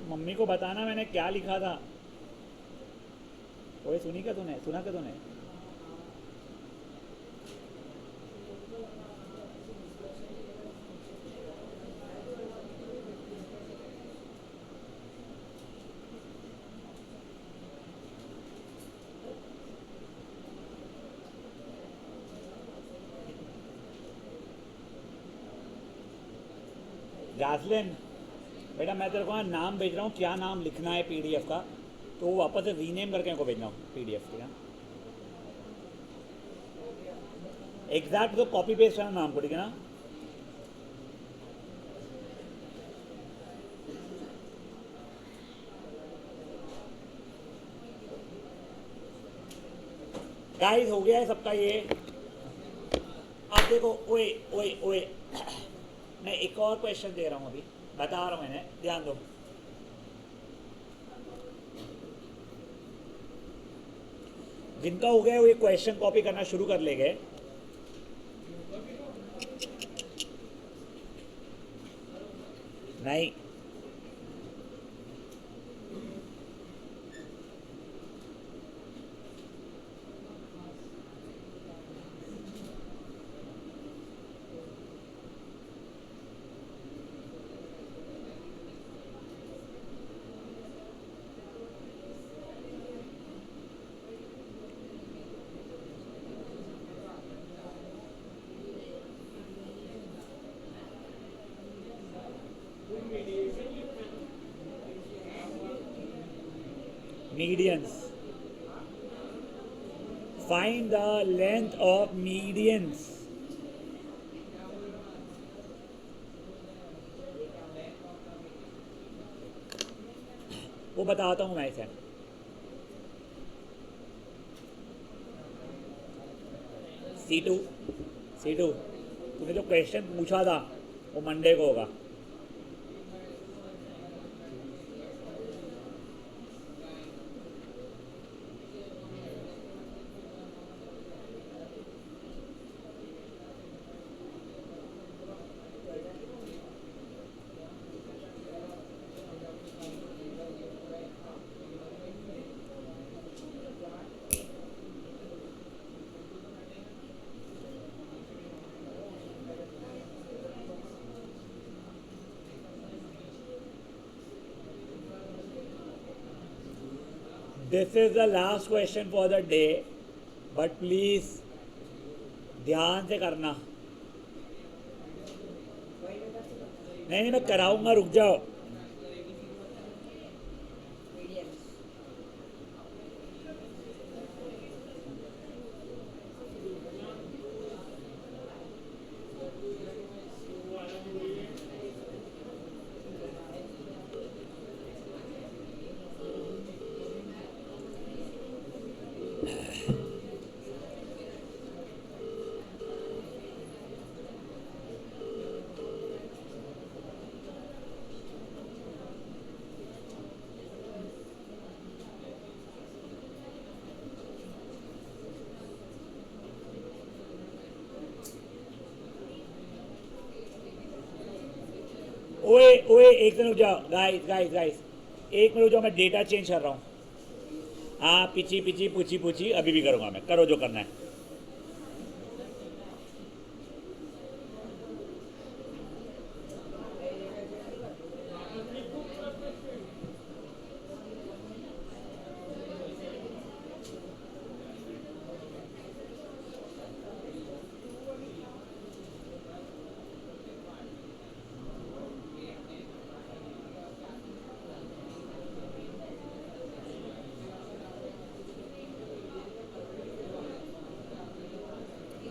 मम्मी को बताना मैंने क्या लिखा था। ओए सुनी क्या तूने, सुना क्या तूने? जासलिन बेटा मैं तेरे को ना नाम भेज रहा हूँ, क्या नाम लिखना है पीडीएफ का, तो वो वापस से रीनेम करके मेरे को भेजना पीडीएफ के ना। एग्जैक्ट तो कॉपी पेस्ट करना नाम को, ठीक है ना। गाइस हो गया है सबका ये। अब देखो ओए ओए ओए मैं एक और क्वेश्चन दे रहा हूँ, अभी बता रहा हूँ मैंने, ध्यान दो। जिनका हो गया वो ये क्वेश्चन कॉपी करना शुरू कर लेंगे। नहीं medians. Find the length of medians. वो बताता हूँ मैं इसे। C2 तूने जो क्वेश्चन पूछा था वो मंडे को होगा। This is the last question for the day, but please ध्यान से करना। नहीं मैं कराऊंगा, रुक जाओ। ओए ओए एक मिनट रुक जाओ गाइस गाइस गाइस, एक मिनट रुक जाओ, मैं डेटा चेंज कर रहा हूँ। हाँ पीछी पीछी पूछी पूछी अभी भी करूँगा मैं, करो जो करना है।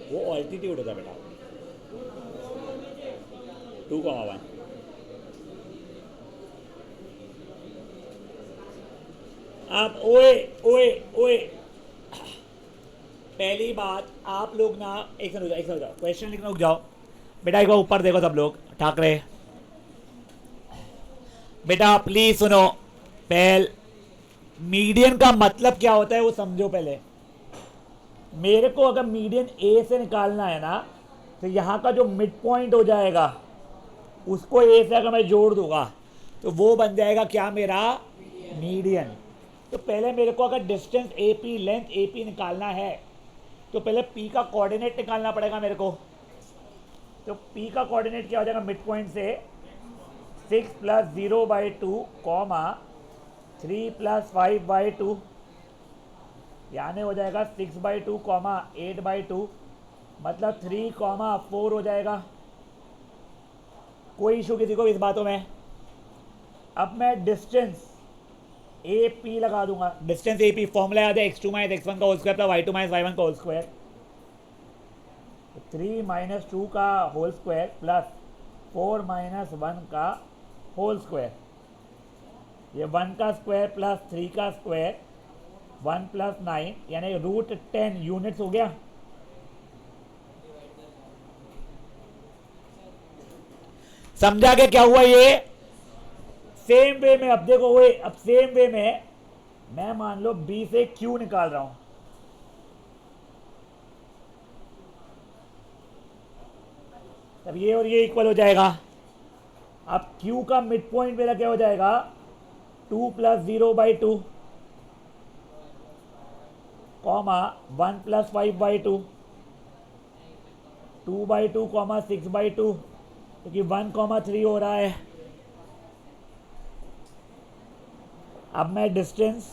वो ऑल्टीट्यूड होता बेटा, 2,1। आप ओए ओए ओए पहली बात आप लोग ना, एक मिनट रुक जाओ, क्वेश्चन लिखना रुक जाओ बेटा, एक बार ऊपर देखो सब लोग, ठाकरे बेटा प्लीज सुनो। पहल मीडियन का मतलब क्या होता है वो समझो पहले। मेरे को अगर मीडियन ए से निकालना है ना, तो यहाँ का जो मिड पॉइंट हो जाएगा उसको ए से अगर मैं जोड़ दूंगा तो वो बन जाएगा क्या मेरा मीडियन। तो पहले मेरे को अगर distance A P, length A P निकालना है तो पहले पी का कोऑर्डिनेट निकालना पड़ेगा मेरे को। तो पी का कोऑर्डिनेट क्या हो जाएगा, मिड पॉइंट से 6 + 0/2 कॉमा 3 + 5/2, यानी हो जाएगा 6/2 कॉमा 8/2, मतलब 3 कॉमा 4 हो जाएगा। कोई इशू किसी को इस बातों में? अब मैं डिस्टेंस ए पी लगा दूंगा। डिस्टेंस ए पी फॉर्मूला याद है, x2 - x1 का whole square plus y2 - y1 का होल स्क्वायर। 3 - 2 का होल स्क्वायर प्लस 4 - 1 का होल स्क्वायर। ये 1 का स्क्वायर प्लस 3 का स्क्वायर 1 + 9 यानी √10 यूनिट्स हो गया। समझा के क्या हुआ ये? सेम वे में अब देखो, वो अब सेम वे में मैं मान लो बी से क्यू निकाल रहा हूं। तब ये और ये इक्वल हो जाएगा। अब क्यू का मिड पॉइंट मेरा क्या हो जाएगा, 2 + 0/2 कॉमा 1 + 5/2, 2/2 कॉमा 6/2, क्योंकि 1, 3 हो रहा है। अब मैं डिस्टेंस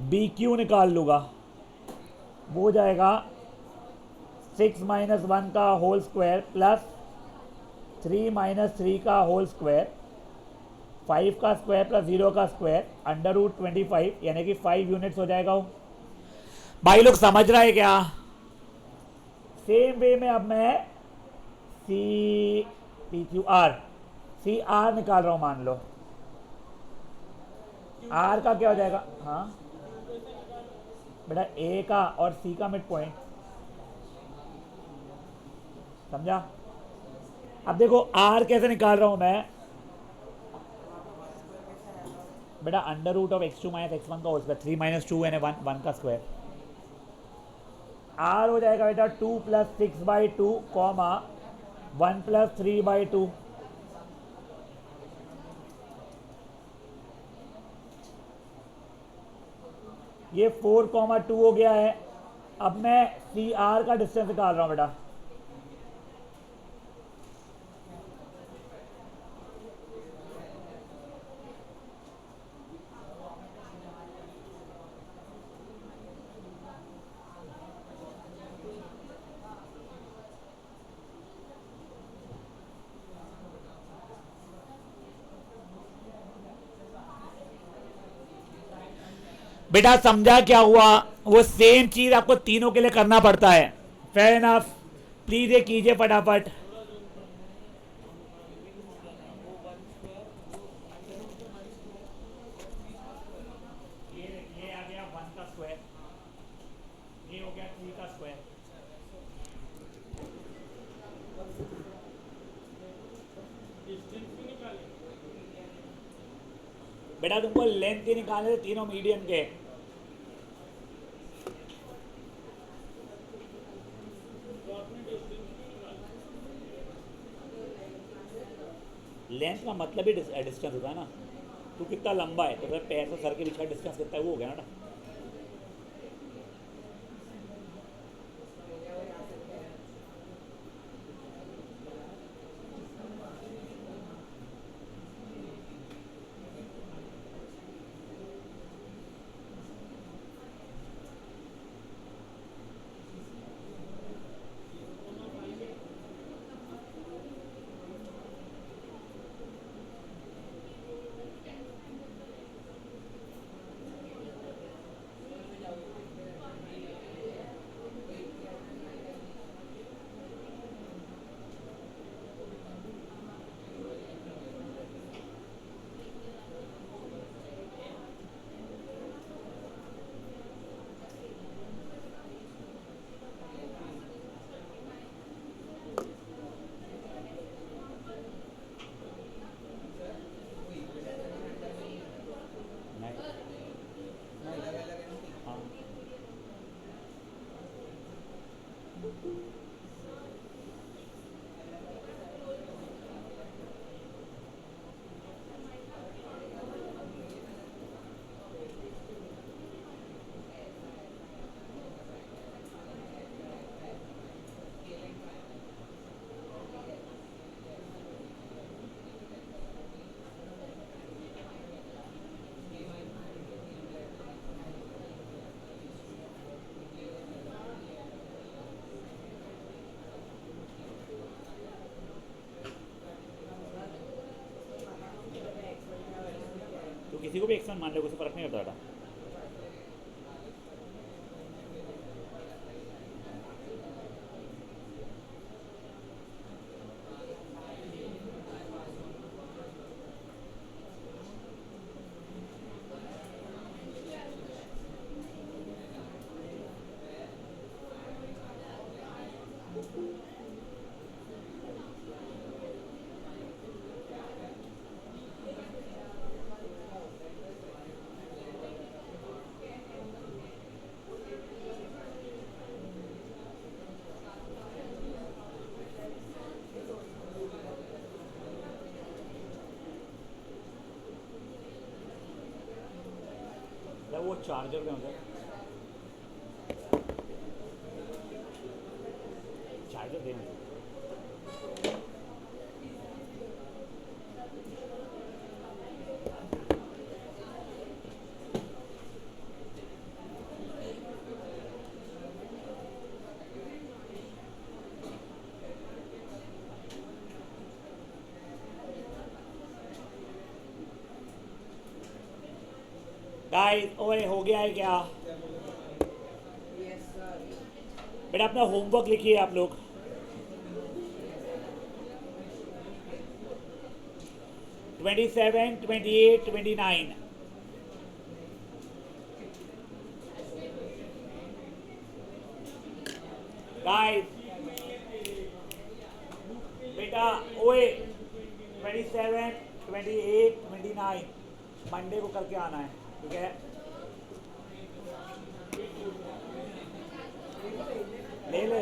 बी क्यू निकाल लूँगा, वो हो जाएगा 6 - 1 का होल स्क्वायर प्लस 3 - 3 का होल स्क्वायर, 5 का स्क्वायर प्लस 0 का स्क्वायर √25, यानी कि 5 यूनिट्स हो जाएगा वो। भाई लोग समझ रहा है क्या? सेम वे में अब मैं C P Q R C R निकाल रहा हूँ। मान लो आर का क्या हो जाएगा, हाँ बेटा, ए का और सी का मिड पॉइंट, समझा? अब देखो आर कैसे निकाल रहा हूं मैं बेटा, √(x2 - x1) का होल स्क्वायर, 3 - 2 यानी 1 का स्क्वायर। आर हो जाएगा बेटा 2 + 6/2 कॉमा 1 + 3/2, ये 4, 2 हो गया है। अब मैं सी आर का डिस्टेंस निकाल रहा हूं बेटा। बेटा समझा क्या हुआ? वो सेम चीज आपको तीनों के लिए करना पड़ता है। फेयर इनफ, प्लीज ये कीजिए फटाफट। ये आ गया 1 का स्क्वायर, ये हो गया 3 का स्क्वायर। बेटा तुमको लेंथ ही निकालने थे तीनों मीडियन के। लेंथ का मतलब ही डिस्टेंस होता है ना। तू कितना लंबा है तो फिर पैर से सर के बीच का डिस्टेंस कितना है, वो हो गया ना। किसी को भी x1 मान लो, कुछ फर्क नहीं होता बेटा। वो चार्जर में होता है, चार्जर देना। गाइस ओए हो गया है क्या? बेटा अपना होमवर्क लिखिए आप लोग। ट्वेंटी 28, 29। गाइस बेटा ओए 27, 28, 29 मंडे को करके आना है, ठीक है? ले ले।